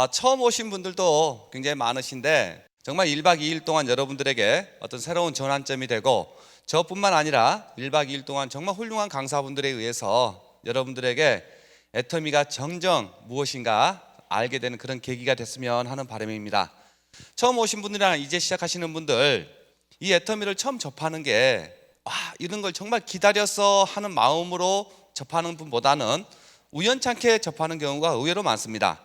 처음 오신 분들도 굉장히 많으신데 정말 1박 2일 동안 여러분들에게 어떤 새로운 전환점이 되고 저뿐만 아니라 1박 2일 동안 정말 훌륭한 강사분들에 의해서 여러분들에게 애터미가 정정 무엇인가 알게 되는 그런 계기가 됐으면 하는 바람입니다. 처음 오신 분들이나 이제 시작하시는 분들, 이 애터미를 처음 접하는 게 이런 걸 정말 기다려서 하는 마음으로 접하는 분보다는 우연찮게 접하는 경우가 의외로 많습니다.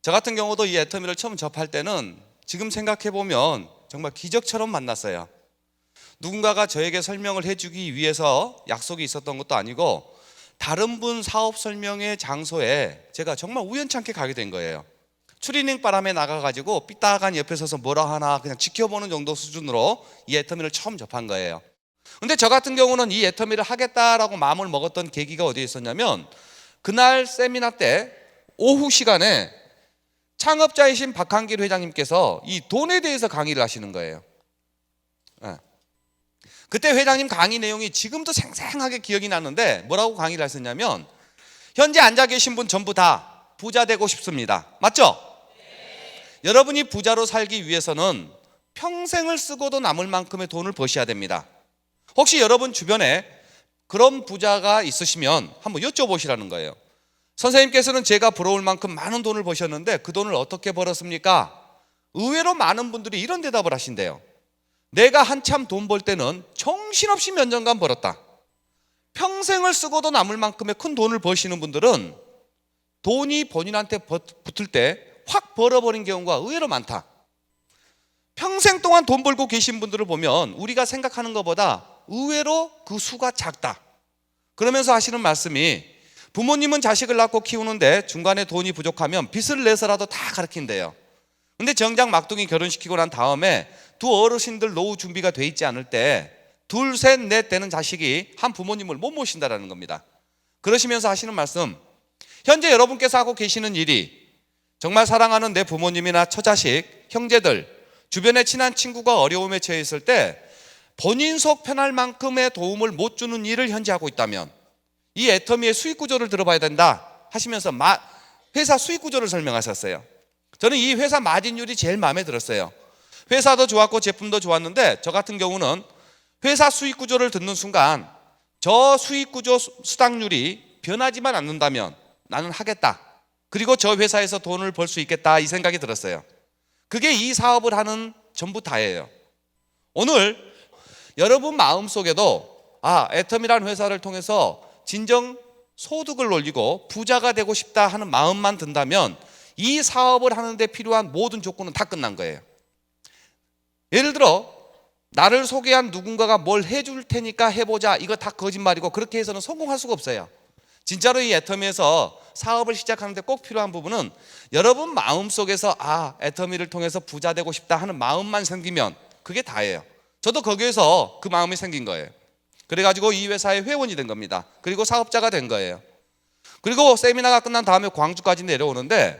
저 같은 경우도 이 애터미를 처음 접할 때는 지금 생각해보면 정말 기적처럼 만났어요. 누군가가 저에게 설명을 해주기 위해서 약속이 있었던 것도 아니고 다른 분 사업 설명회 장소에 제가 정말 우연찮게 가게 된 거예요. 추리닝 바람에 나가가지고 삐딱한 옆에 서서 뭐라 하나 그냥 지켜보는 정도 수준으로 이 애터미를 처음 접한 거예요. 근데 저 같은 경우는 이 애터미를 하겠다라고 마음을 먹었던 계기가 어디에 있었냐면, 그날 세미나 때 오후 시간에 창업자이신 박한길 회장님께서 이 돈에 대해서 강의를 하시는 거예요. 그때 회장님 강의 내용이 지금도 생생하게 기억이 나는데 뭐라고 강의를 하셨냐면, 현재 앉아 계신 분 전부 다 부자 되고 싶습니다. 맞죠? 네. 여러분이 부자로 살기 위해서는 평생을 쓰고도 남을 만큼의 돈을 버셔야 됩니다. 혹시 여러분 주변에 그런 부자가 있으시면 한번 여쭤보시라는 거예요. 선생님께서는 제가 부러울 만큼 많은 돈을 버셨는데 그 돈을 어떻게 벌었습니까? 의외로 많은 분들이 이런 대답을 하신대요. 내가 한참 돈 벌 때는 정신없이 몇 년간 벌었다. 평생을 쓰고도 남을 만큼의 큰 돈을 버시는 분들은 돈이 본인한테 붙을 때 확 벌어버린 경우가 의외로 많다. 평생 동안 돈 벌고 계신 분들을 보면 우리가 생각하는 것보다 의외로 그 수가 작다. 그러면서 하시는 말씀이, 부모님은 자식을 낳고 키우는데 중간에 돈이 부족하면 빚을 내서라도 다 가르친대요. 근데 정작 막둥이 결혼시키고 난 다음에 두 어르신들 노후 준비가 돼 있지 않을 때 둘, 셋, 넷 되는 자식이 한 부모님을 못 모신다라는 겁니다. 그러시면서 하시는 말씀, 현재 여러분께서 하고 계시는 일이 정말 사랑하는 내 부모님이나 처자식, 형제들, 주변에 친한 친구가 어려움에 처해 있을 때 본인 속 편할 만큼의 도움을 못 주는 일을 현재 하고 있다면 이 애터미의 수익 구조를 들어봐야 된다 하시면서 회사 수익 구조를 설명하셨어요. 저는 이 회사 마진율이 제일 마음에 들었어요. 회사도 좋았고 제품도 좋았는데 저 같은 경우는 회사 수익 구조를 듣는 순간 저 수익 구조 수당률이 변하지만 않는다면 나는 하겠다. 그리고 저 회사에서 돈을 벌 수 있겠다, 이 생각이 들었어요. 그게 이 사업을 하는 전부 다예요. 오늘 여러분 마음속에도 애터미라는 회사를 통해서 진정 소득을 올리고 부자가 되고 싶다 하는 마음만 든다면 이 사업을 하는데 필요한 모든 조건은 다 끝난 거예요. 예를 들어 나를 소개한 누군가가 뭘 해줄 테니까 해보자, 이거 다 거짓말이고 그렇게 해서는 성공할 수가 없어요. 진짜로 이 애터미에서 사업을 시작하는데 꼭 필요한 부분은 여러분 마음속에서 애터미를 통해서 부자 되고 싶다 하는 마음만 생기면 그게 다예요. 저도 거기에서 그 마음이 생긴 거예요. 그래가지고 이 회사의 회원이 된 겁니다. 그리고 사업자가 된 거예요. 그리고 세미나가 끝난 다음에 광주까지 내려오는데,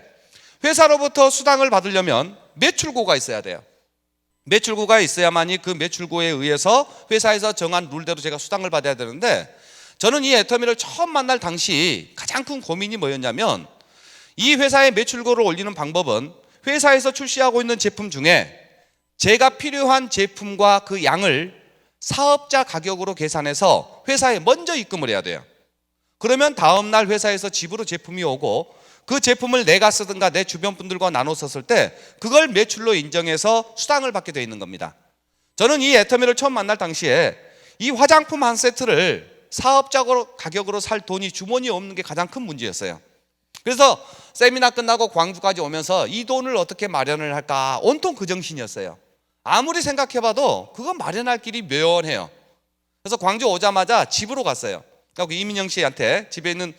회사로부터 수당을 받으려면 매출고가 있어야 돼요. 매출고가 있어야만이 그 매출고에 의해서 회사에서 정한 룰대로 제가 수당을 받아야 되는데, 저는 이 애터미를 처음 만날 당시 가장 큰 고민이 뭐였냐면, 이 회사의 매출고를 올리는 방법은 회사에서 출시하고 있는 제품 중에 제가 필요한 제품과 그 양을 사업자 가격으로 계산해서 회사에 먼저 입금을 해야 돼요. 그러면 다음날 회사에서 집으로 제품이 오고 그 제품을 내가 쓰든가 내 주변 분들과 나눠 썼을 때 그걸 매출로 인정해서 수당을 받게 되어 있는 겁니다. 저는 이 애터미를 처음 만날 당시에 이 화장품 한 세트를 사업자 가격으로 살 돈이 주머니에 없는 게 가장 큰 문제였어요. 그래서 세미나 끝나고 광주까지 오면서 이 돈을 어떻게 마련을 할까 온통 그 정신이었어요. 아무리 생각해봐도 그건 마련할 길이 묘연해요. 그래서 광주 오자마자 집으로 갔어요. 그리고 이민영 씨한테, 집에 있는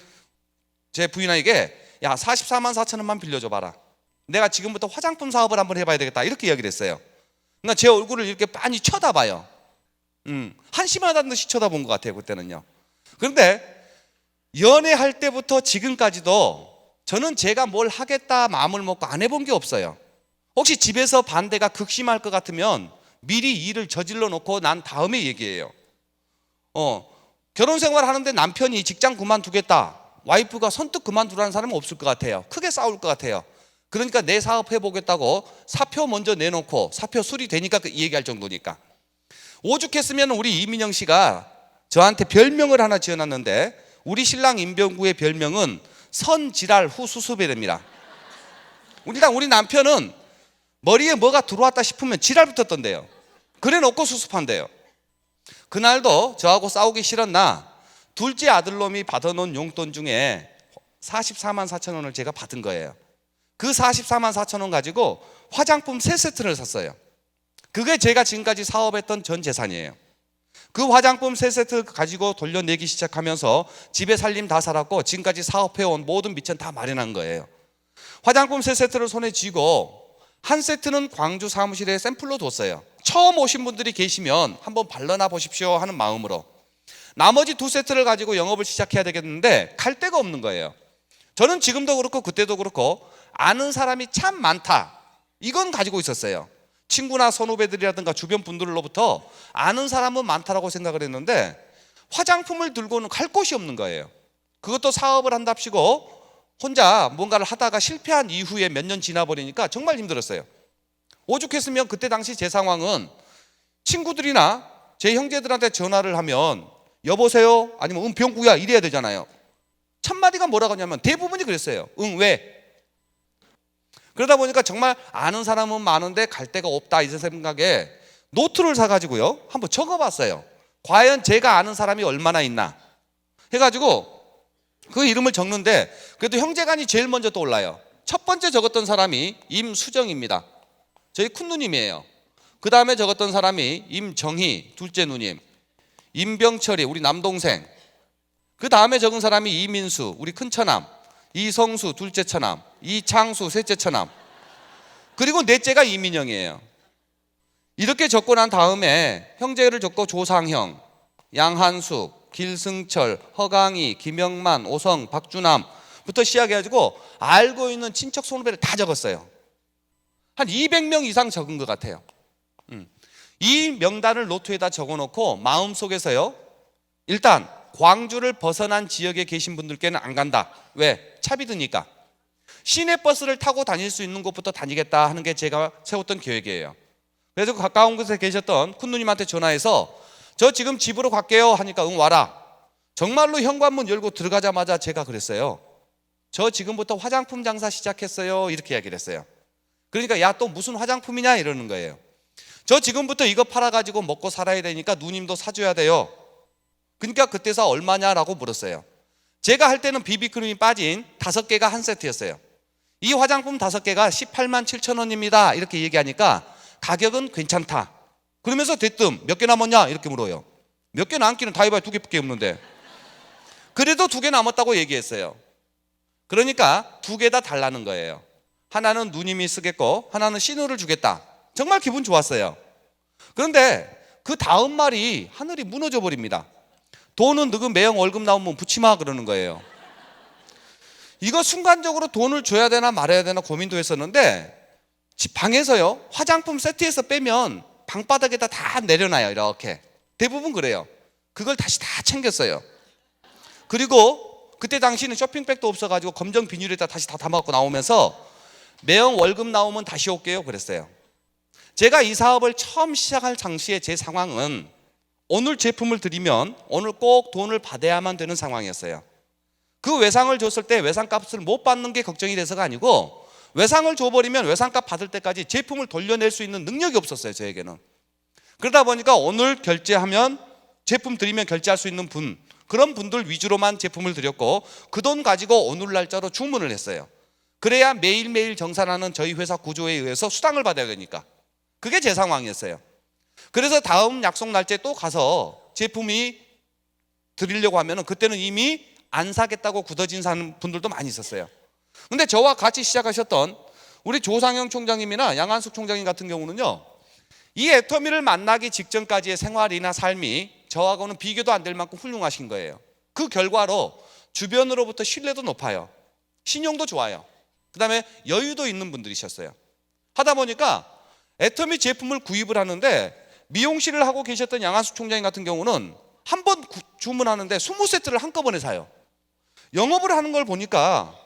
제 부인에게 44만 4천 원만 빌려줘봐라. 내가 지금부터 화장품 사업을 한번 해봐야 되겠다, 이렇게 이야기를 했어요. 그러니까 제 얼굴을 이렇게 빤히 쳐다봐요. 한심하다는 듯이 쳐다본 것 같아요, 그때는요. 그런데 연애할 때부터 지금까지도 저는 제가 뭘 하겠다 마음을 먹고 안 해본 게 없어요. 혹시 집에서 반대가 극심할 것 같으면 미리 일을 저질러 놓고 난 다음에 얘기해요. 결혼 생활 하는데 남편이 직장 그만두겠다, 와이프가 선뜻 그만두라는 사람은 없을 것 같아요. 크게 싸울 것 같아요. 그러니까 내 사업 해보겠다고 사표 먼저 내놓고 사표 수리되니까 이 얘기할 정도니까. 오죽했으면 우리 이민영 씨가 저한테 별명을 하나 지어놨는데, 우리 신랑 임병구의 별명은 선지랄 후 수습이랍니다. 일단 우리 남편은 머리에 뭐가 들어왔다 싶으면 지랄 붙었던데요. 그래 놓고 수습한대요. 그날도 저하고 싸우기 싫었나 둘째 아들놈이 받아놓은 용돈 중에 44만 4천 원을 제가 받은 거예요. 그 44만 4천 원 가지고 화장품 3세트를 샀어요. 그게 제가 지금까지 사업했던 전 재산이에요. 그 화장품 3세트 가지고 돌려내기 시작하면서 집에 살림 다 살았고 지금까지 사업해온 모든 미천 다 마련한 거예요. 화장품 3세트를 손에 쥐고 한 세트는 광주 사무실에 샘플로 뒀어요. 처음 오신 분들이 계시면 한번 발라나 보십시오 하는 마음으로. 나머지 2세트를 가지고 영업을 시작해야 되겠는데 갈 데가 없는 거예요. 저는 지금도 그렇고 그때도 그렇고 아는 사람이 참 많다, 이건 가지고 있었어요. 친구나 선후배들이라든가 주변 분들로부터 아는 사람은 많다라고 생각을 했는데 화장품을 들고는 갈 곳이 없는 거예요. 그것도 사업을 한답시고 혼자 뭔가를 하다가 실패한 이후에 몇 년 지나버리니까 정말 힘들었어요. 오죽했으면 그때 당시 제 상황은 친구들이나 제 형제들한테 전화를 하면 여보세요? 아니면 병구야 이래야 되잖아요. 첫 마디가 뭐라고 하냐면 대부분이 그랬어요. 응, 왜? 그러다 보니까 정말 아는 사람은 많은데 갈 데가 없다, 이 생각에 노트를 사가지고요 한번 적어봤어요. 과연 제가 아는 사람이 얼마나 있나 해가지고 그 이름을 적는데 그래도 형제간이 제일 먼저 떠올라요. 첫 번째 적었던 사람이 임수정입니다. 저희 큰 누님이에요. 그 다음에 적었던 사람이 임정희, 둘째 누님, 임병철이 우리 남동생, 그 다음에 적은 사람이 이민수, 우리 큰 처남, 이성수, 둘째 처남, 이창수, 셋째 처남, 그리고 넷째가 이민영이에요. 이렇게 적고 난 다음에 형제를 적고 조상형, 양한숙, 길승철, 허강희, 김영만, 오성, 박주남부터 시작해가지고 알고 있는 친척 손후배를 다 적었어요. 한 200명 이상 적은 것 같아요. 이 명단을 노트에다 적어놓고 마음속에서요, 일단 광주를 벗어난 지역에 계신 분들께는 안 간다. 왜? 차비 드니까. 시내버스를 타고 다닐 수 있는 곳부터 다니겠다 하는 게 제가 세웠던 계획이에요. 그래서 가까운 곳에 계셨던 큰누님한테 전화해서 저 지금 집으로 갈게요 하니까 응 와라. 정말로 현관문 열고 들어가자마자 제가 그랬어요. 저 지금부터 화장품 장사 시작했어요, 이렇게 이야기를 했어요. 그러니까 야 또 무슨 화장품이냐 이러는 거예요. 저 지금부터 이거 팔아가지고 먹고 살아야 되니까 누님도 사줘야 돼요. 그러니까 그때서 얼마냐라고 물었어요. 제가 할 때는 비비크림이 빠진 5개가 한 세트였어요. 이 화장품 5개가 18만 7천 원입니다 이렇게 얘기하니까 가격은 괜찮다. 그러면서 대뜸 몇 개 남았냐 이렇게 물어요. 몇 개 남기는 다 해봐야 2개밖에 없는데. 그래도 2개 남았다고 얘기했어요. 그러니까 2개 다 달라는 거예요. 하나는 누님이 쓰겠고 하나는 신우를 주겠다. 정말 기분 좋았어요. 그런데 그 다음 말이 하늘이 무너져 버립니다. 돈은 너그 매형 월급 나오면 붙이마 그러는 거예요. 이거 순간적으로 돈을 줘야 되나 말아야 되나 고민도 했었는데 집 방에서요 화장품 세트에서 빼면 방바닥에다 다 내려놔요. 이렇게 대부분 그래요. 그걸 다시 다 챙겼어요. 그리고 그때 당시는 쇼핑백도 없어가지고 검정 비닐에다 다시 다 담아갖고 나오면서 매형 월급 나오면 다시 올게요 그랬어요. 제가 이 사업을 처음 시작할 당시에 제 상황은 오늘 제품을 드리면 오늘 꼭 돈을 받아야만 되는 상황이었어요. 그 외상을 줬을 때 외상값을 못 받는 게 걱정이 돼서가 아니고 외상을 줘버리면 외상값 받을 때까지 제품을 돌려낼 수 있는 능력이 없었어요 저에게는. 그러다 보니까 오늘 결제하면 제품 드리면 결제할 수 있는 분, 그런 분들 위주로만 제품을 드렸고 그 돈 가지고 오늘 날짜로 주문을 했어요. 그래야 매일매일 정산하는 저희 회사 구조에 의해서 수당을 받아야 되니까. 그게 제 상황이었어요. 그래서 다음 약속 날짜에 또 가서 제품이 드리려고 하면은 그때는 이미 안 사겠다고 굳어진 분들도 많이 있었어요. 근데 저와 같이 시작하셨던 우리 조상영 총장님이나 양한숙 총장님 같은 경우는요, 이 애터미를 만나기 직전까지의 생활이나 삶이 저하고는 비교도 안 될 만큼 훌륭하신 거예요. 그 결과로 주변으로부터 신뢰도 높아요. 신용도 좋아요. 그 다음에 여유도 있는 분들이셨어요. 하다 보니까 애터미 제품을 구입을 하는데 미용실을 하고 계셨던 양한숙 총장님 같은 경우는 한 번 주문하는데 20세트를 한꺼번에 사요. 영업을 하는 걸 보니까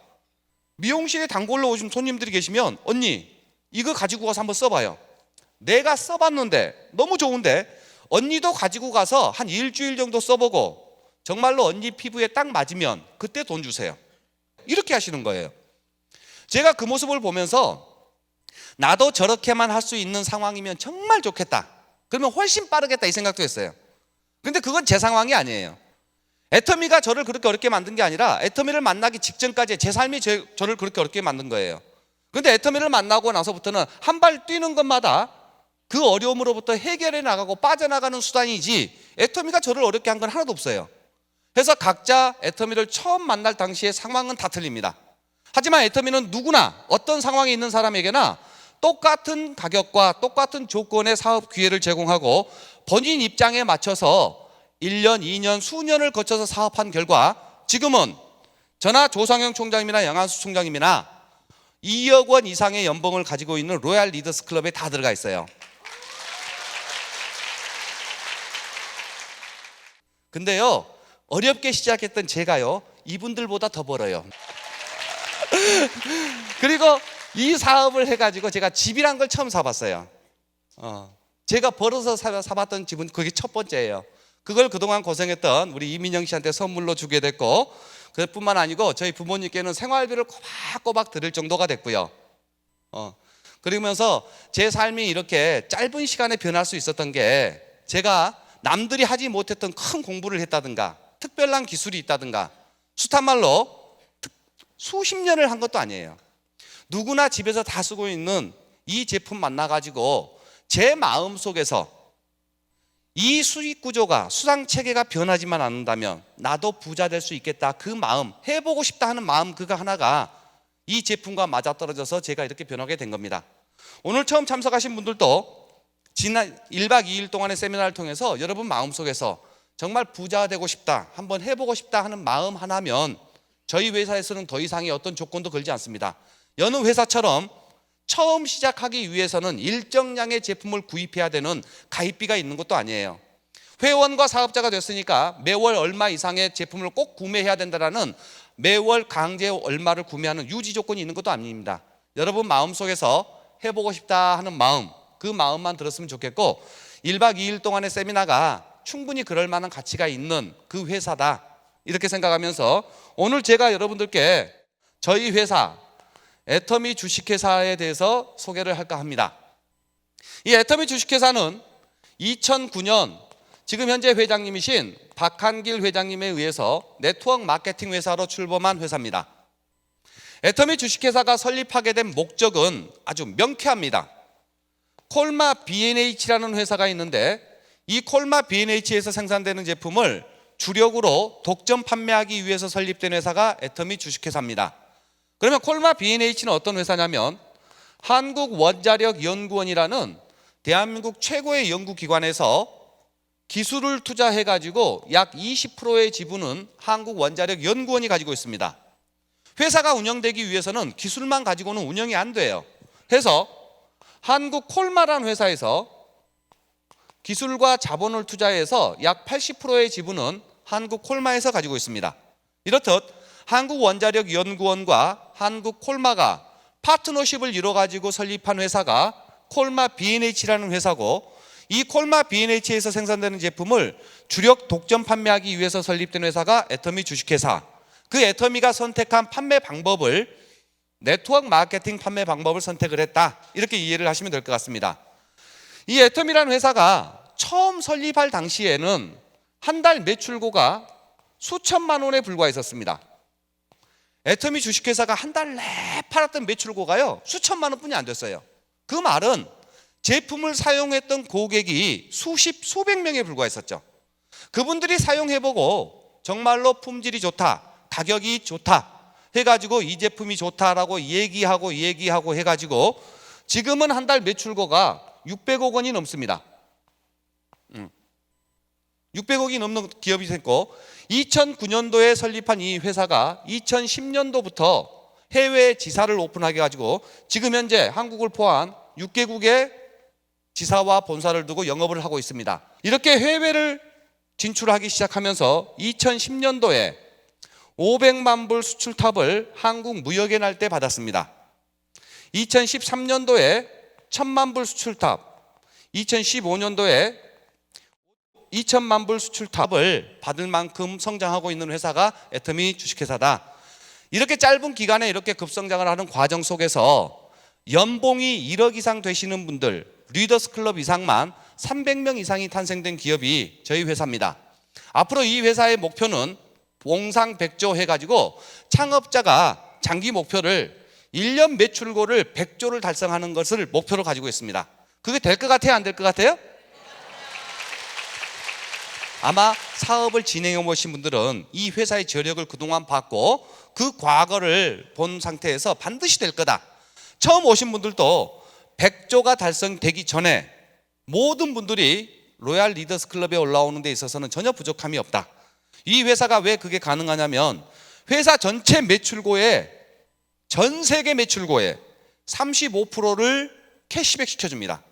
미용실에 단골로 오신 손님들이 계시면 언니 이거 가지고 가서 한번 써봐요. 내가 써봤는데 너무 좋은데 언니도 가지고 가서 한 일주일 정도 써보고 정말로 언니 피부에 딱 맞으면 그때 돈 주세요. 이렇게 하시는 거예요. 제가 그 모습을 보면서 나도 저렇게만 할 수 있는 상황이면 정말 좋겠다. 그러면 훨씬 빠르겠다 이 생각도 했어요. 근데 그건 제 상황이 아니에요. 애터미가 저를 그렇게 어렵게 만든 게 아니라 애터미를 만나기 직전까지 제 삶이 저를 그렇게 어렵게 만든 거예요. 근데 애터미를 만나고 나서부터는 한 발 뛰는 것마다 그 어려움으로부터 해결해 나가고 빠져나가는 수단이지 애터미가 저를 어렵게 한 건 하나도 없어요. 그래서 각자 애터미를 처음 만날 당시의 상황은 다 틀립니다. 하지만 애터미는 누구나 어떤 상황에 있는 사람에게나 똑같은 가격과 똑같은 조건의 사업 기회를 제공하고 본인 입장에 맞춰서 1년, 2년, 수년을 거쳐서 사업한 결과 지금은 저나 조상영 총장님이나 양한수 총장님이나 2억 원 이상의 연봉을 가지고 있는 로얄 리더스 클럽에 다 들어가 있어요. 근데요, 어렵게 시작했던 제가요, 이분들보다 더 벌어요. 그리고 이 사업을 해가지고 제가 집이란 걸 처음 사봤어요. 제가 벌어서 사봤던 집은 그게 첫 번째예요. 그걸 그동안 고생했던 우리 이민영 씨한테 선물로 주게 됐고, 그뿐만 아니고 저희 부모님께는 생활비를 꼬박꼬박 드릴 정도가 됐고요. 그러면서 제 삶이 이렇게 짧은 시간에 변할 수 있었던 게 제가 남들이 하지 못했던 큰 공부를 했다든가 특별한 기술이 있다든가 숱한 말로 수십 년을 한 것도 아니에요. 누구나 집에서 다 쓰고 있는 이 제품 만나가지고 제 마음속에서 이 수익 구조가 수상 체계가 변하지만 않는다면 나도 부자 될 수 있겠다, 그 마음, 해보고 싶다 하는 마음, 그거 하나가 이 제품과 맞아떨어져서 제가 이렇게 변하게 된 겁니다. 오늘 처음 참석하신 분들도 지난 1박 2일 동안의 세미나를 통해서 여러분 마음속에서 정말 부자가 되고 싶다, 한번 해보고 싶다 하는 마음 하나면 저희 회사에서는 더 이상의 어떤 조건도 걸지 않습니다. 여느 회사처럼 처음 시작하기 위해서는 일정량의 제품을 구입해야 되는 가입비가 있는 것도 아니에요. 회원과 사업자가 됐으니까 매월 얼마 이상의 제품을 꼭 구매해야 된다는 매월 강제 얼마를 구매하는 유지 조건이 있는 것도 아닙니다. 여러분 마음속에서 해보고 싶다 하는 마음, 그 마음만 들었으면 좋겠고 1박 2일 동안의 세미나가 충분히 그럴 만한 가치가 있는 그 회사다, 이렇게 생각하면서 오늘 제가 여러분들께 저희 회사 애터미 주식회사에 대해서 소개를 할까 합니다. 이 애터미 주식회사는 2009년 지금 현재 회장님이신 박한길 회장님에 의해서 네트워크 마케팅 회사로 출범한 회사입니다. 애터미 주식회사가 설립하게 된 목적은 아주 명쾌합니다. 콜마 B&H라는 회사가 있는데 이 콜마 B&H에서 생산되는 제품을 주력으로 독점 판매하기 위해서 설립된 회사가 애터미 주식회사입니다. 그러면 콜마 B&H는 어떤 회사냐면 한국원자력연구원이라는 대한민국 최고의 연구기관에서 기술을 투자해가지고 약 20%의 지분은 한국원자력연구원이 가지고 있습니다. 회사가 운영되기 위해서는 기술만 가지고는 운영이 안 돼요. 그래서 한국콜마라는 회사에서 기술과 자본을 투자해서 약 80%의 지분은 한국콜마에서 가지고 있습니다. 이렇듯 한국원자력연구원과 한국콜마가 파트너십을 이뤄가지고 설립한 회사가 콜마 B&H라는 회사고, 이 콜마 B&H에서 생산되는 제품을 주력 독점 판매하기 위해서 설립된 회사가 애터미 주식회사. 그 애터미가 선택한 판매 방법을 네트워크 마케팅 판매 방법을 선택을 했다, 이렇게 이해를 하시면 될 것 같습니다. 이 애터미라는 회사가 처음 설립할 당시에는 한 달 매출고가 수천만 원에 불과했었습니다. 애터미 주식회사가 한 달 내 팔았던 매출고가요 수천만 원뿐이 안 됐어요. 그 말은 제품을 사용했던 고객이 수백 명에 불과했었죠. 그분들이 사용해보고 정말로 품질이 좋다, 가격이 좋다 해가지고 이 제품이 좋다라고 얘기하고 해가지고 지금은 한 달 매출고가 600억 원이 넘습니다. 600억이 넘는 기업이 됐고 2009년도에 설립한 이 회사가 2010년도부터 해외 지사를 오픈하게 가지고 지금 현재 한국을 포함한 6개국의 지사와 본사를 두고 영업을 하고 있습니다. 이렇게 해외를 진출하기 시작하면서 2010년도에 500만 불 수출탑을 한국 무역의 날 때 받았습니다. 2013년도에 1000만 불 수출탑, 2015년도에 2000만 불 수출탑을 받을 만큼 성장하고 있는 회사가 애터미 주식회사다. 이렇게 짧은 기간에 이렇게 급성장을 하는 과정 속에서 연봉이 1억 이상 되시는 분들, 리더스 클럽 이상만 300명 이상이 탄생된 기업이 저희 회사입니다. 앞으로 이 회사의 목표는 봉상백조 해가지고 창업자가 장기 목표를 1년 매출고를 100조를 달성하는 것을 목표로 가지고 있습니다. 그게 될 것 같아요? 안 될 것 같아요? 아마 사업을 진행해 보신 분들은 이 회사의 저력을 그동안 봤고 그 과거를 본 상태에서 반드시 될 거다. 처음 오신 분들도 100조가 달성되기 전에 모든 분들이 로얄 리더스 클럽에 올라오는 데 있어서는 전혀 부족함이 없다. 이 회사가 왜 그게 가능하냐면 회사 전체 매출고에, 전 세계 매출고에 35%를 캐시백 시켜줍니다.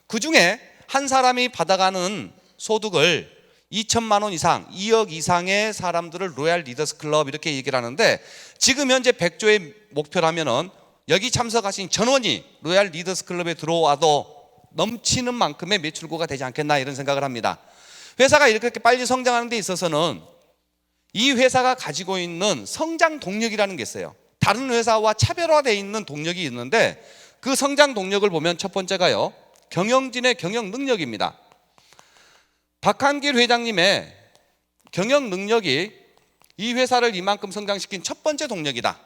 그 중에 한 사람이 받아가는 소득을 2천만 원 이상, 2억 이상의 사람들을 로얄 리더스 클럽 이렇게 얘기를 하는데, 지금 현재 100조의 목표라면은 여기 참석하신 전원이 로얄 리더스 클럽에 들어와도 넘치는 만큼의 매출고가 되지 않겠나 이런 생각을 합니다. 회사가 이렇게 빨리 성장하는 데 있어서는 이 회사가 가지고 있는 성장 동력이라는 게 있어요. 다른 회사와 차별화되어 있는 동력이 있는데 그 성장 동력을 보면 첫 번째가요, 경영진의 경영 능력입니다. 박한길 회장님의 경영 능력이 이 회사를 이만큼 성장시킨 첫 번째 동력이다.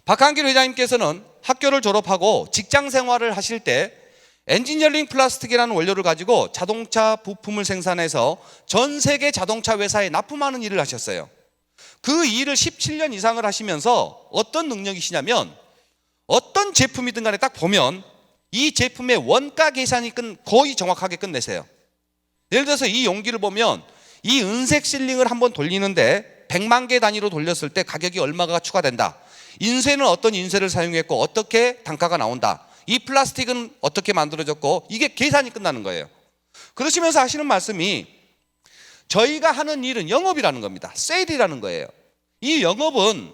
박한길 회장님께서는 학교를 졸업하고 직장 생활을 하실 때 엔지니어링 플라스틱이라는 원료를 가지고 자동차 부품을 생산해서 전 세계 자동차 회사에 납품하는 일을 하셨어요. 그 일을 17년 이상을 하시면서 어떤 능력이시냐면 어떤 제품이든 간에 딱 보면 이 제품의 원가 계산이 거의 정확하게 끝내세요. 예를 들어서 이 용기를 보면 이 은색 실링을 한번 돌리는데 100만 개 단위로 돌렸을 때 가격이 얼마가 추가된다. 인쇄는 어떤 인쇄를 사용했고 어떻게 단가가 나온다. 이 플라스틱은 어떻게 만들어졌고, 이게 계산이 끝나는 거예요. 그러시면서 하시는 말씀이 저희가 하는 일은 영업이라는 겁니다. 세일이라는 거예요. 이 영업은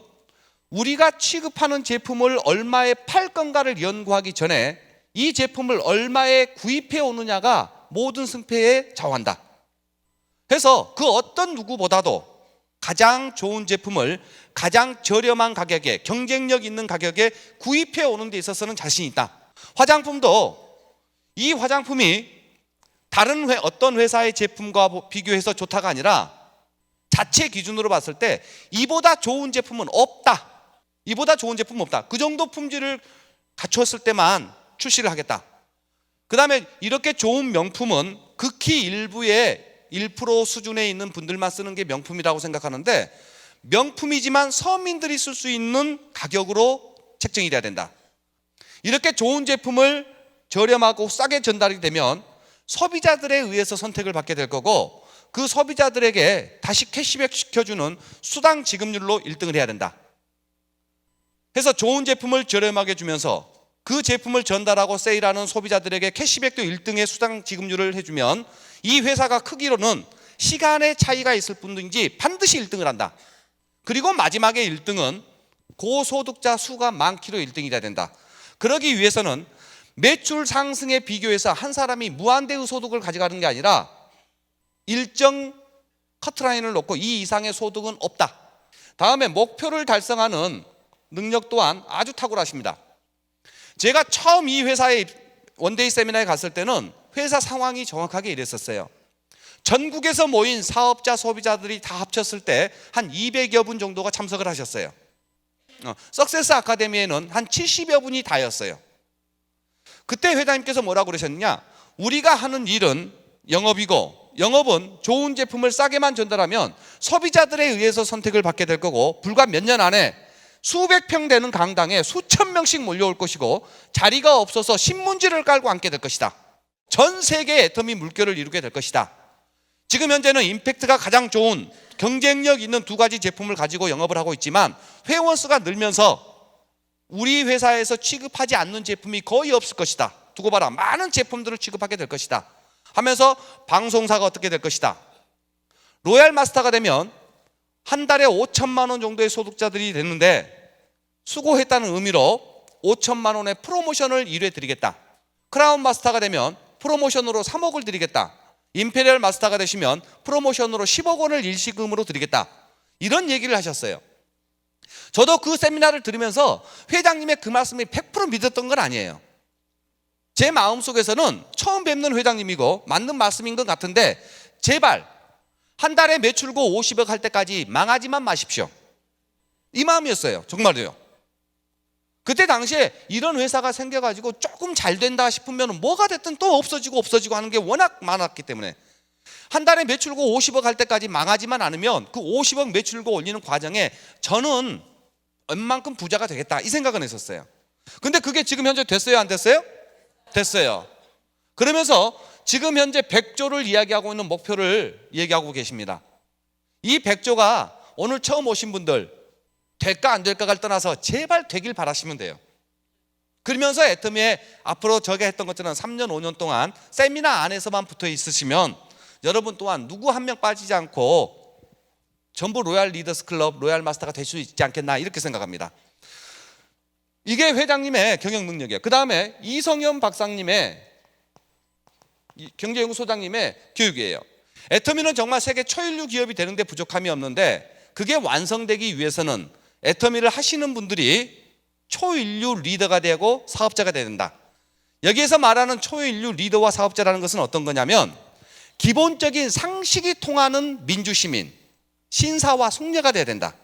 우리가 취급하는 제품을 얼마에 팔 건가를 연구하기 전에 이 제품을 얼마에 구입해 오느냐가 모든 승패에 좌우한다. 그래서 그 어떤 누구보다도 가장 좋은 제품을 가장 저렴한 가격에, 경쟁력 있는 가격에 구입해 오는 데 있어서는 자신이 있다. 화장품도 이 화장품이 다른 어떤 회사의 제품과 비교해서 좋다가 아니라 자체 기준으로 봤을 때 이보다 좋은 제품은 없다. 이보다 좋은 제품은 없다. 그 정도 품질을 갖췄을 때만 출시를 하겠다. 그 다음에 이렇게 좋은 명품은 극히 일부의 1% 수준에 있는 분들만 쓰는 게 명품이라고 생각하는데, 명품이지만 서민들이 쓸 수 있는 가격으로 책정이 돼야 된다. 이렇게 좋은 제품을 저렴하고 싸게 전달이 되면 소비자들에 의해서 선택을 받게 될 거고, 그 소비자들에게 다시 캐시백 시켜주는 수당 지급률로 1등을 해야 된다. 그래서 좋은 제품을 저렴하게 주면서 그 제품을 전달하고 세일하는 소비자들에게 캐시백도 1등의 수당 지급률을 해주면 이 회사가 크기로는 시간의 차이가 있을 뿐이지 반드시 1등을 한다. 그리고 마지막에 1등은 고소득자 수가 많기로 1등이 돼야 된다. 그러기 위해서는 매출 상승에 비교해서 한 사람이 무한대의 소득을 가져가는 게 아니라 일정 커트라인을 놓고 이 이상의 소득은 없다. 다음에 목표를 달성하는 능력 또한 아주 탁월하십니다. 제가 처음 이 회사에 원데이 세미나에 갔을 때는 회사 상황이 정확하게 이랬었어요. 전국에서 모인 사업자, 소비자들이 다 합쳤을 때 한 200여 분 정도가 참석을 하셨어요. 석세스 아카데미에는 한 70여 분이 다였어요. 그때 회장님께서 뭐라고 그러셨느냐, 우리가 하는 일은 영업이고, 영업은 좋은 제품을 싸게만 전달하면 소비자들에 의해서 선택을 받게 될 거고, 불과 몇 년 안에 수백 평 되는 강당에 수천 명씩 몰려올 것이고, 자리가 없어서 신문지를 깔고 앉게 될 것이다. 전 세계에 애터미 물결을 이루게 될 것이다. 지금 현재는 임팩트가 가장 좋은 경쟁력 있는 두 가지 제품을 가지고 영업을 하고 있지만, 회원 수가 늘면서 우리 회사에서 취급하지 않는 제품이 거의 없을 것이다. 두고 봐라, 많은 제품들을 취급하게 될 것이다 하면서 방송사가 어떻게 될 것이다. 로얄 마스터가 되면 한 달에 5천만 원 정도의 소득자들이 됐는데 수고했다는 의미로 5천만 원의 프로모션을 1회 드리겠다. 크라운 마스터가 되면 프로모션으로 3억을 드리겠다. 임페리얼 마스터가 되시면 프로모션으로 10억 원을 일시금으로 드리겠다. 이런 얘기를 하셨어요. 저도 그 세미나를 들으면서 회장님의 그 말씀이 100% 믿었던 건 아니에요. 제 마음속에서는 처음 뵙는 회장님이고 맞는 말씀인 것 같은데 제발 한 달에 매출고 50억 할 때까지 망하지만 마십시오. 이 마음이었어요. 정말로요. 그때 당시에 이런 회사가 생겨가지고 조금 잘 된다 싶으면 뭐가 됐든 또 없어지고 하는 게 워낙 많았기 때문에 한 달에 매출고 50억 할 때까지 망하지만 않으면 그 50억 매출고 올리는 과정에 저는 웬만큼 부자가 되겠다 이 생각은 했었어요. 근데 그게 지금 현재 됐어요? 안 됐어요? 됐어요. 그러면서 지금 현재 100조를 이야기하고 있는 목표를 얘기하고 계십니다. 이 100조가 오늘 처음 오신 분들 될까 안 될까를 떠나서 제발 되길 바라시면 돼요. 그러면서 애터미에 앞으로 저가 했던 것처럼 3년 5년 동안 세미나 안에서만 붙어 있으시면 여러분 또한 누구 한 명 빠지지 않고 전부 로얄 리더스 클럽 로얄 마스터가 될 수 있지 않겠나 이렇게 생각합니다. 이게 회장님의 경영 능력이에요. 그 다음에 이성현 박사님의 경제연구소장님의 교육이에요. 애터미는 정말 세계 초일류 기업이 되는데 부족함이 없는데 그게 완성되기 위해서는 애터미를 하시는 분들이 초인류 리더가 되고 사업자가 돼야 된다. 여기에서 말하는 초인류 리더와 사업자라는 것은 어떤 거냐면 기본적인 상식이 통하는 민주시민, 신사와 숙녀가 돼야 된다.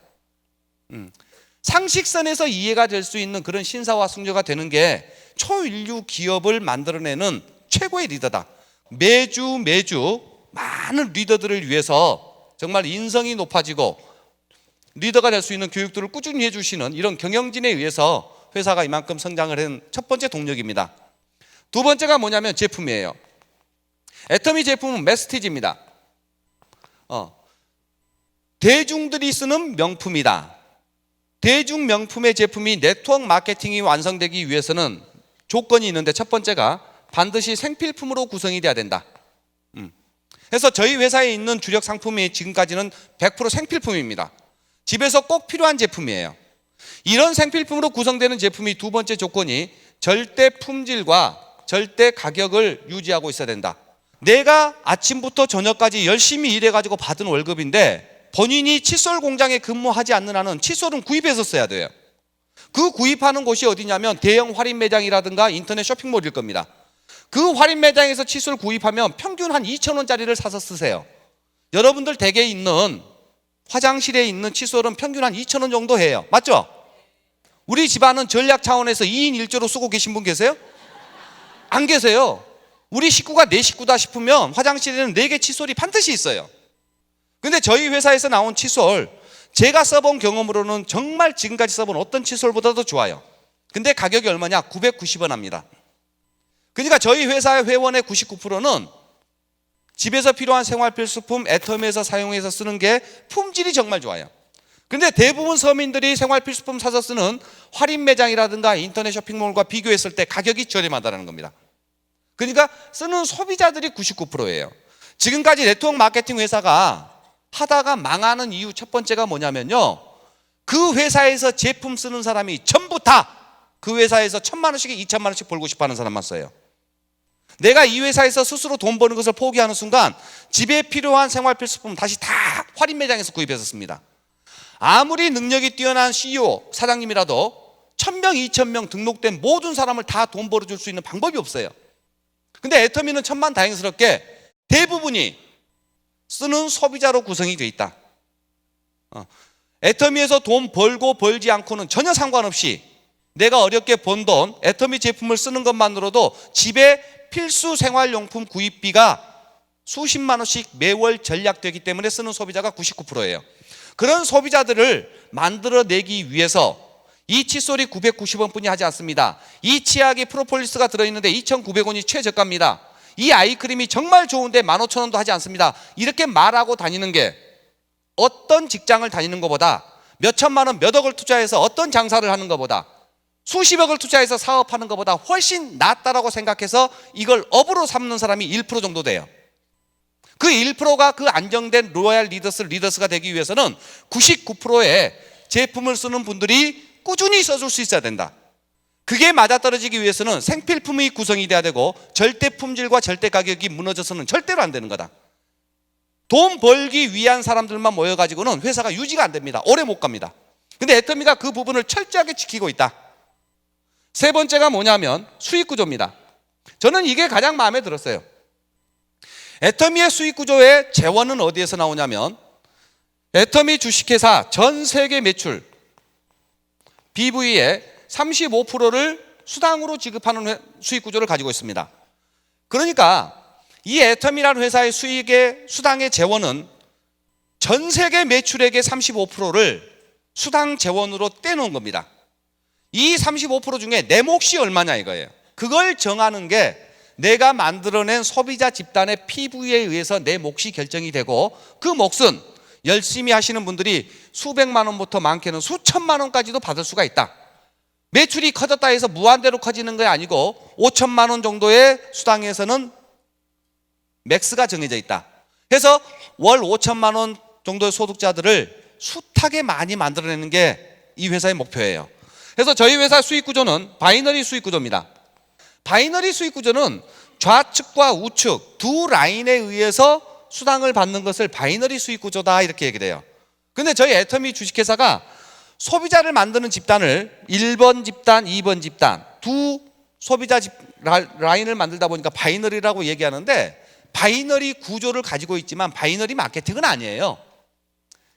상식선에서 이해가 될 수 있는 그런 신사와 숙녀가 되는 게 초인류 기업을 만들어내는 최고의 리더다. 매주 많은 리더들을 위해서 정말 인성이 높아지고 리더가 될 수 있는 교육들을 꾸준히 해주시는 이런 경영진에 의해서 회사가 이만큼 성장을 한 첫 번째 동력입니다. 두 번째가 뭐냐면 제품이에요. 애터미 제품은 메스티지입니다. 대중들이 쓰는 명품이다. 대중 명품의 제품이 네트워크 마케팅이 완성되기 위해서는 조건이 있는데 첫 번째가 반드시 생필품으로 구성이 돼야 된다. 그래서 저희 회사에 있는 주력 상품이 지금까지는 100% 생필품입니다. 집에서 꼭 필요한 제품이에요. 이런 생필품으로 구성되는 제품이 두 번째 조건이 절대 품질과 절대 가격을 유지하고 있어야 된다. 내가 아침부터 저녁까지 열심히 일해가지고 받은 월급인데 본인이 칫솔 공장에 근무하지 않는 한은 칫솔은 구입해서 써야 돼요. 그 구입하는 곳이 어디냐면 대형 할인 매장이라든가 인터넷 쇼핑몰일 겁니다. 그 할인 매장에서 칫솔 구입하면 평균 한 2,000원짜리를 사서 쓰세요. 여러분들 댁에 있는 화장실에 있는 칫솔은 평균 한 2,000원 정도 해요. 맞죠? 우리 집안은 전략 차원에서 2인 1조로 쓰고 계신 분 계세요? 안 계세요. 우리 식구가 내 식구다 싶으면 화장실에는 4개 칫솔이 반드시 있어요. 근데 저희 회사에서 나온 칫솔 제가 써본 경험으로는 정말 지금까지 써본 어떤 칫솔보다도 좋아요. 근데 가격이 얼마냐? 990원 합니다. 그러니까 저희 회사의 회원의 99%는 집에서 필요한 생활필수품 애터미에서 사용해서 쓰는 게 품질이 정말 좋아요. 근데 대부분 서민들이 생활필수품 사서 쓰는 할인 매장이라든가 인터넷 쇼핑몰과 비교했을 때 가격이 저렴하다는 겁니다. 그러니까 쓰는 소비자들이 99%예요. 지금까지 네트워크 마케팅 회사가 하다가 망하는 이유 첫 번째가 뭐냐면요. 그 회사에서 제품 쓰는 사람이 전부 다 그 회사에서 1,000만 원씩 2,000만 원씩 벌고 싶어 하는 사람만 써요. 내가 이 회사에서 스스로 돈 버는 것을 포기하는 순간 집에 필요한 생활필수품 다시 다 할인 매장에서 구입해서 씁니다. 아무리 능력이 뛰어난 CEO, 사장님이라도 1,000명, 2,000명 등록된 모든 사람을 다 돈 벌어줄 수 있는 방법이 없어요. 근데 애터미는 천만다행스럽게 대부분이 쓰는 소비자로 구성이 되어 있다. 애터미에서 돈 벌고 벌지 않고는 전혀 상관없이 내가 어렵게 번 돈, 애터미 제품을 쓰는 것만으로도 집에 필수 생활용품 구입비가 수십만 원씩 매월 전략되기 때문에 쓰는 소비자가 99%예요. 그런 소비자들을 만들어내기 위해서 이 칫솔이 990원 뿐이 하지 않습니다. 이 치약이 프로폴리스가 들어있는데 2,900원이 최저가입니다. 이 아이크림이 정말 좋은데 15,000원도 하지 않습니다. 이렇게 말하고 다니는 게 어떤 직장을 다니는 것보다 몇 천만 원, 몇 억을 투자해서 어떤 장사를 하는 것보다 수십억을 투자해서 사업하는 것보다 훨씬 낫다라고 생각해서 이걸 업으로 삼는 사람이 1% 정도 돼요. 그 1%가 그 안정된 로얄 리더스가 되기 위해서는 99%의 제품을 쓰는 분들이 꾸준히 써줄 수 있어야 된다. 그게 맞아떨어지기 위해서는 생필품의 구성이 돼야 되고 절대 품질과 절대 가격이 무너져서는 절대로 안 되는 거다. 돈 벌기 위한 사람들만 모여가지고는 회사가 유지가 안 됩니다. 오래 못 갑니다. 근데 애터미가 그 부분을 철저하게 지키고 있다. 세 번째가 뭐냐면 수익 구조입니다. 저는 이게 가장 마음에 들었어요. 애터미의 수익 구조의 재원은 어디에서 나오냐면 애터미 주식회사 전 세계 매출 BV의 35%를 수당으로 지급하는 수익 구조를 가지고 있습니다. 그러니까 이 애터미라는 회사의 수당의 재원은 전 세계 매출액의 35%를 수당 재원으로 떼놓은 겁니다. 이 35% 중에 내 몫이 얼마냐 이거예요. 그걸 정하는 게 내가 만들어낸 소비자 집단의 PV에 의해서 내 몫이 결정이 되고 그 몫은 열심히 하시는 분들이 수백만 원부터 많게는 수천만 원까지도 받을 수가 있다. 매출이 커졌다 해서 무한대로 커지는 게 아니고 5천만 원 정도의 수당에서는 맥스가 정해져 있다. 그래서 월 5천만 원 정도의 소득자들을 숱하게 많이 만들어내는 게 이 회사의 목표예요. 그래서 저희 회사 수익 구조는 바이너리 수익 구조입니다. 바이너리 수익 구조는 좌측과 우측 두 라인에 의해서 수당을 받는 것을 바이너리 수익 구조다 이렇게 얘기를 해요. 근데 저희 애터미 주식회사가 소비자를 만드는 집단을 1번 집단, 2번 집단 두 소비자 라인을 만들다 보니까 바이너리라고 얘기하는데 바이너리 구조를 가지고 있지만 바이너리 마케팅은 아니에요.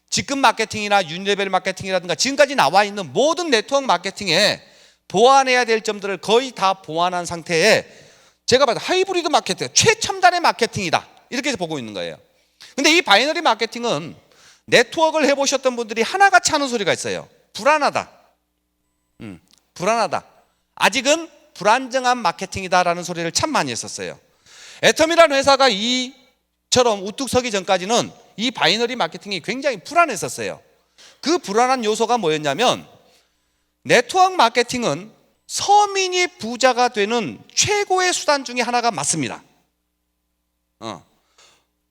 직급 마케팅이나 유니레벨 마케팅이라든가 지금까지 나와 있는 모든 네트워크 마케팅에 보완해야 될 점들을 거의 다 보완한 상태에 제가 봐도 하이브리드 마케팅, 최첨단의 마케팅이다 이렇게 보고 있는 거예요. 근데 이 바이너리 마케팅은 네트워크를 해보셨던 분들이 하나같이 하는 소리가 있어요. 불안하다. 불안하다. 아직은 불안정한 마케팅이다라는 소리를 참 많이 했었어요. 애터미라는 회사가 이처럼 우뚝 서기 전까지는 이 바이너리 마케팅이 굉장히 불안했었어요. 그 불안한 요소가 뭐였냐면 네트워크 마케팅은 서민이 부자가 되는 최고의 수단 중에 하나가 맞습니다.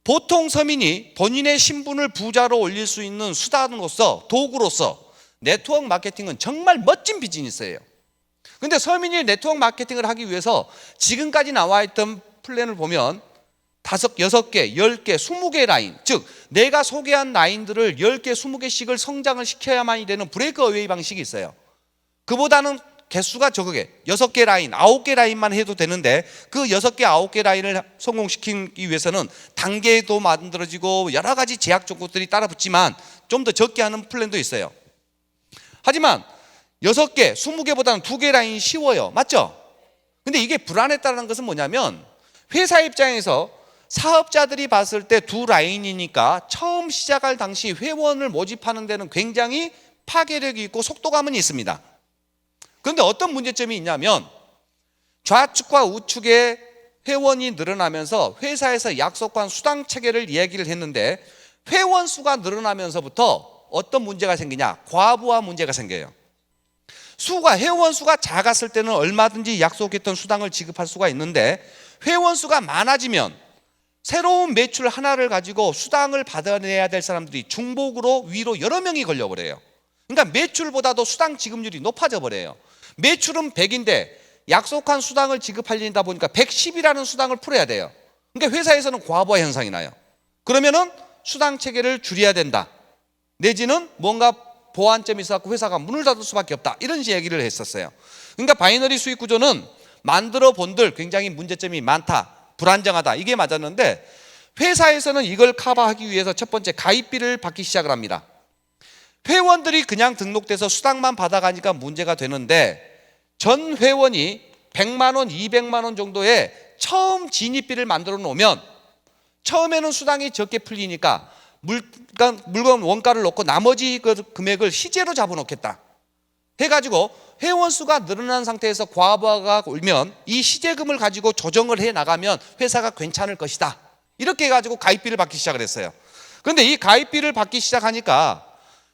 보통 서민이 본인의 신분을 부자로 올릴 수 있는 수단으로서 도구로서 네트워크 마케팅은 정말 멋진 비즈니스예요. 그런데 서민이 네트워크 마케팅을 하기 위해서 지금까지 나와 있던 플랜을 보면 5, 6개, 10개, 20개 라인, 즉 내가 소개한 라인들을 10개, 20개씩을 성장을 시켜야만이 되는 브레이크 어웨이 방식이 있어요. 그보다는 개수가 적게 6개 라인, 9개 라인만 해도 되는데 그 6개, 9개 라인을 성공시키기 위해서는 단계도 만들어지고 여러 가지 제약 조건들이 따라붙지만 좀 더 적게 하는 플랜도 있어요. 하지만 6개, 20개보다는 2개 라인이 쉬워요. 맞죠? 근데 이게 불안했다는 것은 뭐냐면 회사 입장에서 사업자들이 봤을 때 두 라인이니까 처음 시작할 당시 회원을 모집하는 데는 굉장히 파괴력이 있고 속도감은 있습니다. 그런데 어떤 문제점이 있냐면 좌측과 우측에 회원이 늘어나면서 회사에서 약속한 수당 체계를 이야기를 했는데 회원 수가 늘어나면서부터 어떤 문제가 생기냐? 과부하 문제가 생겨요. 회원 수가 작았을 때는 얼마든지 약속했던 수당을 지급할 수가 있는데 회원 수가 많아지면 새로운 매출 하나를 가지고 수당을 받아내야 될 사람들이 중복으로 위로 여러 명이 걸려버려요. 그러니까 매출보다도 수당 지급률이 높아져 버려요. 매출은 100인데 약속한 수당을 지급하려다 보니까 110이라는 수당을 풀어야 돼요. 그러니까 회사에서는 과부하 현상이 나요. 그러면은 수당 체계를 줄여야 된다. 내지는 뭔가 보완점이 있어서 회사가 문을 닫을 수밖에 없다. 이런 얘기를 했었어요. 그러니까 바이너리 수익 구조는 만들어 본들 굉장히 문제점이 많다. 불안정하다. 이게 맞았는데 회사에서는 이걸 커버하기 위해서 첫 번째 가입비를 받기 시작을 합니다. 회원들이 그냥 등록돼서 수당만 받아가니까 문제가 되는데 전 회원이 100만 원, 200만 원 정도의 처음 진입비를 만들어 놓으면 처음에는 수당이 적게 풀리니까 물건 원가를 놓고 나머지 그 금액을 시제로 잡아놓겠다 해가지고 회원 수가 늘어난 상태에서 과부하가 오면 이 시제금을 가지고 조정을 해 나가면 회사가 괜찮을 것이다. 이렇게 해가지고 가입비를 받기 시작을 했어요. 그런데 이 가입비를 받기 시작하니까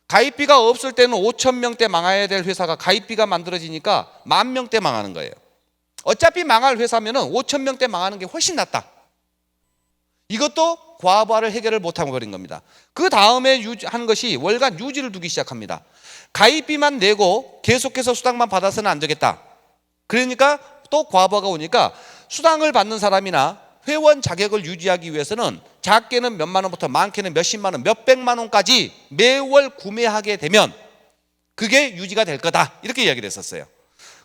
가입비가 없을 때는 5천 명대 망해야 될 회사가 가입비가 만들어지니까 10,000명대 망하는 거예요. 어차피 망할 회사면은 5천 명대 망하는 게 훨씬 낫다. 이것도 과부하를 해결을 못하고 버린 겁니다. 그 다음에 하는 것이 월간 유지를 두기 시작합니다. 가입비만 내고 계속해서 수당만 받아서는 안 되겠다. 그러니까 또 과부하가 오니까 수당을 받는 사람이나 회원 자격을 유지하기 위해서는 작게는 몇만 원부터 많게는 몇십만 원, 몇백만 원까지 매월 구매하게 되면 그게 유지가 될 거다. 이렇게 이야기를 했었어요.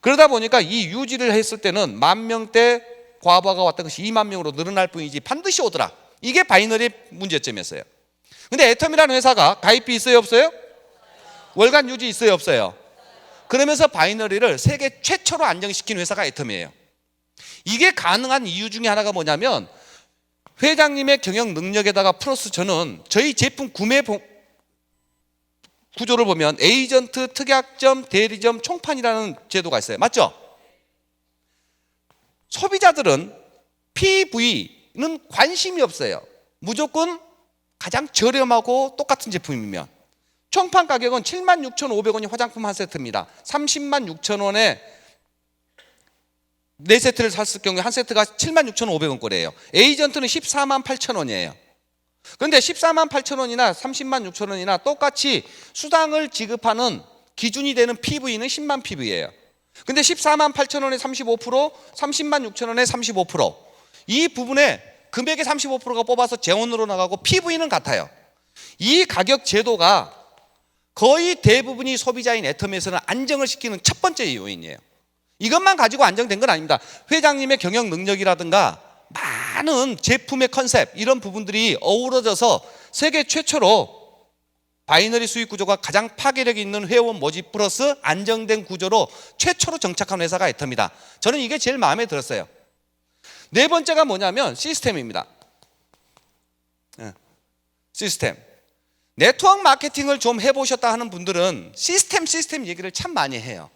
그러다 보니까 이 유지를 했을 때는 10,000명대 과부하가 왔던 것이 20,000명으로 늘어날 뿐이지 반드시 오더라. 이게 바이너리 문제점이었어요. 근데 애텀이라는 회사가 가입비 있어요, 없어요? 월간 유지 있어요, 없어요? 그러면서 바이너리를 세계 최초로 안정시킨 회사가 애텀이에요. 이게 가능한 이유 중에 하나가 뭐냐면 회장님의 경영 능력에다가 플러스 저는 저희 제품 구매 구조를 보면 에이전트, 특약점, 대리점, 총판이라는 제도가 있어요. 맞죠? 소비자들은 PV는 관심이 없어요. 무조건 가장 저렴하고 똑같은 제품이면. 총판 가격은 76,500원이 화장품 한 세트입니다. 306,000원에 4세트를 샀을 경우에 한 세트가 76,500원 꼴이에요. 에이전트는 148,000원이에요. 그런데 148,000원이나 306,000원이나 똑같이 수당을 지급하는 기준이 되는 PV는 10만 PV예요. 근데 148,000원에 35%, 306,000원에 35%. 이 부분에 금액의 35%가 뽑아서 재원으로 나가고 PV는 같아요. 이 가격 제도가 거의 대부분이 소비자인 애텀에서는 안정을 시키는 첫 번째 요인이에요. 이것만 가지고 안정된 건 아닙니다. 회장님의 경영 능력이라든가 많은 제품의 컨셉 이런 부분들이 어우러져서 세계 최초로 바이너리 수익 구조가 가장 파괴력 있는 회원 모집 플러스 안정된 구조로 최초로 정착한 회사가 애텀이다. 저는 이게 제일 마음에 들었어요. 네 번째가 뭐냐면 시스템입니다. 시스템. 네트워크 마케팅을 좀 해보셨다 하는 분들은 시스템 얘기를 참 많이 해요.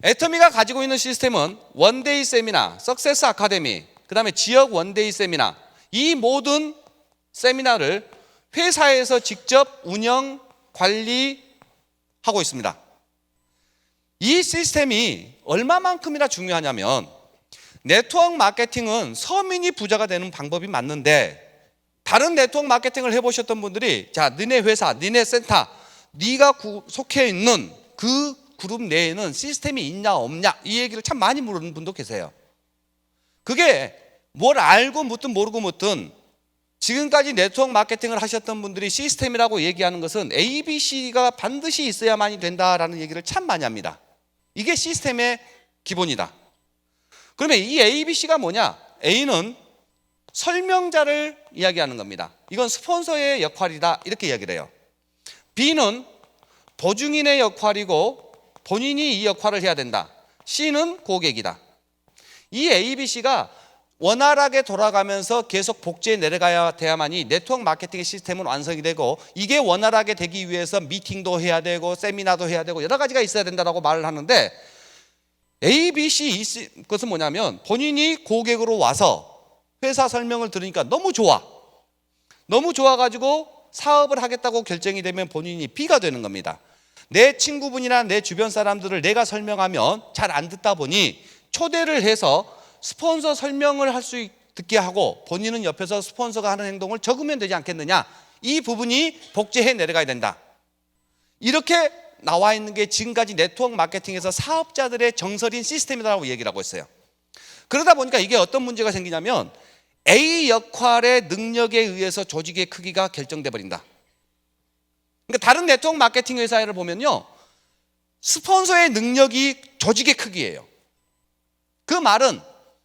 애터미가 가지고 있는 시스템은 원데이 세미나, 석세스 아카데미, 그 다음에 지역 원데이 세미나, 이 모든 세미나를 회사에서 직접 운영, 관리하고 있습니다. 이 시스템이 얼마만큼이나 중요하냐면 네트워크 마케팅은 서민이 부자가 되는 방법이 맞는데 다른 네트워크 마케팅을 해보셨던 분들이 자, 너네 회사, 너네 센터, 네가 속해 있는 그 그룹 내에는 시스템이 있냐 없냐 이 얘기를 참 많이 물어보는 분도 계세요. 그게 뭘 알고 묻든 모르고 묻든 지금까지 네트워크 마케팅을 하셨던 분들이 시스템이라고 얘기하는 것은 ABC가 반드시 있어야만이 된다라는 얘기를 참 많이 합니다. 이게 시스템의 기본이다. 그러면 이 ABC가 뭐냐? A는 설명자를 이야기하는 겁니다. 이건 스폰서의 역할이다 이렇게 이야기를 해요. B는 보증인의 역할이고 본인이 이 역할을 해야 된다. C는 고객이다. 이 ABC가 원활하게 돌아가면서 계속 복제해 내려가야 돼야만이 네트워크 마케팅의 시스템은 완성이 되고 이게 원활하게 되기 위해서 미팅도 해야 되고 세미나도 해야 되고 여러 가지가 있어야 된다고 말을 하는데 ABC 것은 뭐냐면 본인이 고객으로 와서 회사 설명을 들으니까 너무 좋아. 너무 좋아가지고 사업을 하겠다고 결정이 되면 본인이 B가 되는 겁니다. 내 친구분이나 내 주변 사람들을 내가 설명하면 잘 안 듣다 보니 초대를 해서 스폰서 설명을 할 수 듣게 하고 본인은 옆에서 스폰서가 하는 행동을 적으면 되지 않겠느냐. 이 부분이 복제해 내려가야 된다. 이렇게 나와 있는 게 지금까지 네트워크 마케팅에서 사업자들의 정설인 시스템이라고 얘기를 하고 있어요. 그러다 보니까 이게 어떤 문제가 생기냐면 A 역할의 능력에 의해서 조직의 크기가 결정돼 버린다. 그러니까 다른 네트워크 마케팅 회사를 보면요, 스폰서의 능력이 조직의 크기예요. 그 말은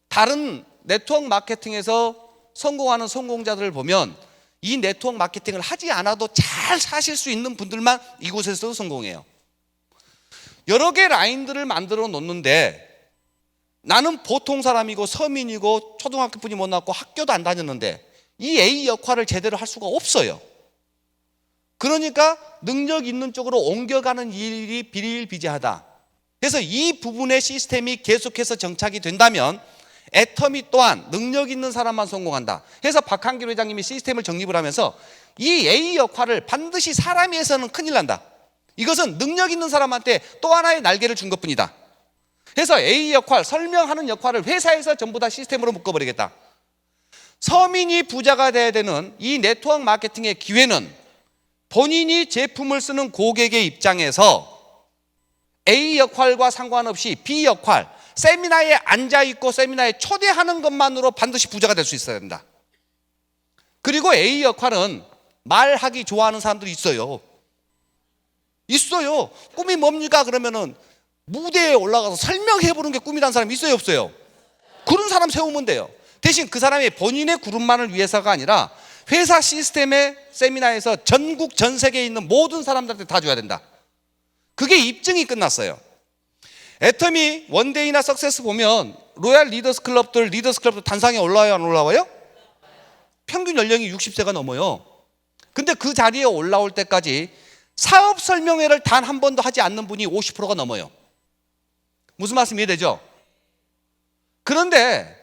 다른 네트워크 마케팅에서 성공하는 성공자들을 보면 이 네트워크 마케팅을 하지 않아도 잘 사실 수 있는 분들만 이곳에서도 성공해요. 여러 개 라인들을 만들어 놓는데 나는 보통 사람이고 서민이고 초등학교뿐이 못 나왔고 학교도 안 다녔는데 이 A 역할을 제대로 할 수가 없어요. 그러니까 능력 있는 쪽으로 옮겨가는 일이 비일비재하다. 그래서 이 부분의 시스템이 계속해서 정착이 된다면 애터미 또한 능력 있는 사람만 성공한다. 그래서 박한길 회장님이 시스템을 정립을 하면서 이 A 역할을 반드시 사람이 해서는 큰일 난다. 이것은 능력 있는 사람한테 또 하나의 날개를 준 것뿐이다. 그래서 A 역할, 설명하는 역할을 회사에서 전부 다 시스템으로 묶어버리겠다. 서민이 부자가 돼야 되는 이 네트워크 마케팅의 기회는 본인이 제품을 쓰는 고객의 입장에서 A 역할과 상관없이 B 역할, 세미나에 앉아있고 세미나에 초대하는 것만으로 반드시 부자가 될 수 있어야 된다. 그리고 A 역할은 말하기 좋아하는 사람들이 있어요. 꿈이 뭡니까? 그러면은 무대에 올라가서 설명해보는 게 꿈이라는 사람이 있어요, 없어요? 그런 사람 세우면 돼요. 대신 그 사람이 본인의 그룹만을 위해서가 아니라 회사 시스템의 세미나에서 전국 전 세계에 있는 모든 사람들한테 다 줘야 된다. 그게 입증이 끝났어요. 애터미 원데이나 석세스 보면 로얄 리더스 클럽들 단상에 올라와요, 안 올라와요? 평균 연령이 60세가 넘어요. 근데 그 자리에 올라올 때까지 사업 설명회를 단 한 번도 하지 않는 분이 50%가 넘어요. 무슨 말씀 이해되죠? 그런데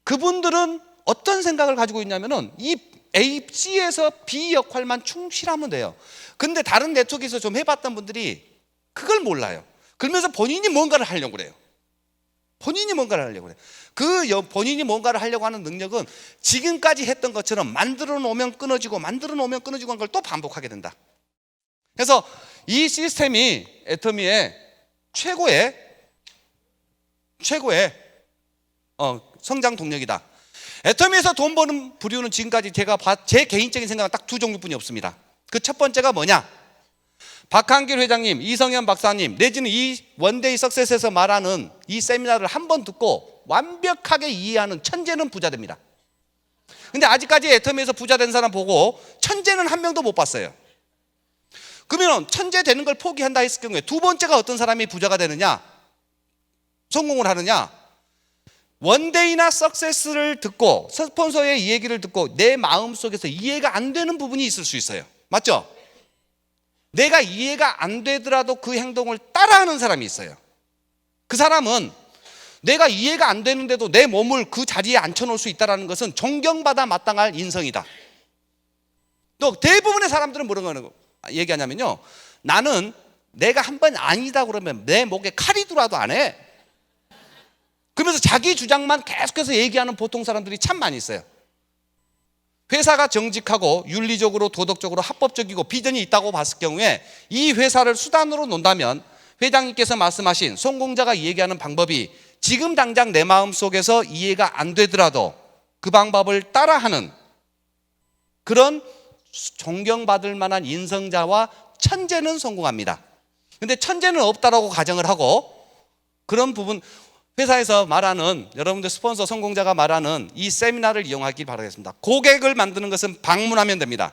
그분들은 어떤 생각을 가지고 있냐면은 이 A, C에서 B 역할만 충실하면 돼요. 근데 다른 네트워크에서 좀 해봤던 분들이 그걸 몰라요. 그러면서 본인이 뭔가를 하려고 그래요. 본인이 뭔가를 하려고 하는 능력은 지금까지 했던 것처럼 만들어 놓으면 끊어지고 한 걸 또 반복하게 된다. 그래서 이 시스템이 애터미의 최고의 성장 동력이다. 애터미에서 돈 버는 부류는 지금까지 제 개인적인 생각은 딱 두 종류뿐이 없습니다. 그 첫 번째가 뭐냐? 박한길 회장님, 이성현 박사님 내지는 이 원데이 석세스에서 말하는 이 세미나를 한 번 듣고 완벽하게 이해하는 천재는 부자 됩니다. 근데 아직까지 애터미에서 부자 된 사람 보고 천재는 한 명도 못 봤어요. 그러면 천재 되는 걸 포기한다 했을 경우에 두 번째가 어떤 사람이 부자가 되느냐, 성공을 하느냐? 원데이나 석세스를 듣고 스폰서의 이 얘기를 듣고 내 마음속에서 이해가 안 되는 부분이 있을 수 있어요. 맞죠? 내가 이해가 안 되더라도 그 행동을 따라하는 사람이 있어요. 그 사람은 내가 이해가 안 되는데도 내 몸을 그 자리에 앉혀놓을 수 있다는 것은 존경받아 마땅할 인성이다. 또 대부분의 사람들은 뭐라고 얘기하냐면요, 나는 내가 한 번 아니다 그러면 내 목에 칼이 들어와도 안 해. 그러면서 자기 주장만 계속해서 얘기하는 보통 사람들이 참 많이 있어요. 회사가 정직하고 윤리적으로 도덕적으로 합법적이고 비전이 있다고 봤을 경우에 이 회사를 수단으로 논다면 회장님께서 말씀하신 성공자가 얘기하는 방법이 지금 당장 내 마음속에서 이해가 안 되더라도 그 방법을 따라하는 그런 존경받을 만한 인성자와 천재는 성공합니다. 근데 천재는 없다라고 가정을 하고 그런 부분, 회사에서 말하는 여러분들 스폰서 성공자가 말하는 이 세미나를 이용하기 바라겠습니다. 고객을 만드는 것은 방문하면 됩니다.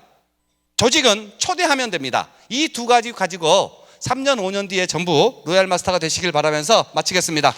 조직은 초대하면 됩니다. 이 두 가지 가지고 3년 5년 뒤에 전부 로얄 마스터가 되시길 바라면서 마치겠습니다.